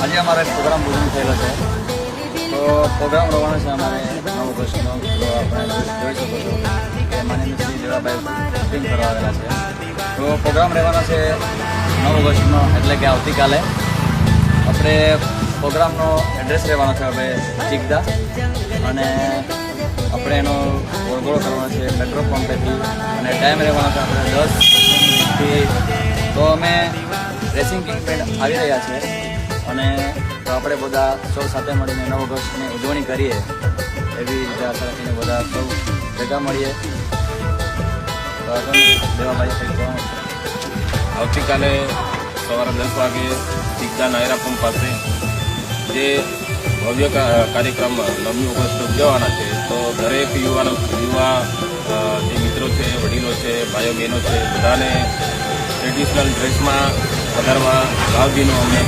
આજે અમારો એક પ્રોગ્રામ પૂર્ણ થયેલો છે. તો પ્રોગ્રામ રવાનો છે અમારે 9 ઓગસ્ટનો. તો આપણે જોઈ શકો છો કે માનનીય શ્રી દેવાભાઈ શૂટિંગ કરવા આવેલા છે. તો પ્રોગ્રામ રહેવાનો છે 9 ઓગસ્ટનો, એટલે કે આવતીકાલે. આપણે પ્રોગ્રામનો એડ્રેસ રહેવાનો છે હવે ચીકદા, અને આપણે એનો ગોળગોળો કરવાનો છે પેટ્રોલ પંપેથી, અને ટાઈમ રહેવાનો છે આપણે 10 થી. તો અમે રેસિંગ કિંગ આવી રહ્યા છીએ, અને તો આપણે બધા સૌ સાથે મળીને 9 ઓગસ્ટની ઉજવણી કરીએ એવી રીતે આશા રાખીને બધા સૌ ભેગા મળીએ. તો આગળ દેવાભાઈ કંઈક કહેવાનું છે. આવતીકાલે સવારે 10 વાગે ચીકદા નાયરા પંપ પાસે જે ભવ્ય કાર્યક્રમ 9મી ઓગસ્ટ ઉજવવાના છે. તો દરેક યુવા જે મિત્રો છે, વડીલો છે, ભાઈઓ બહેનો છે, બધાને ટ્રેડિશનલ ડ્રેસમાં વધારવા ભાવભીનો અમે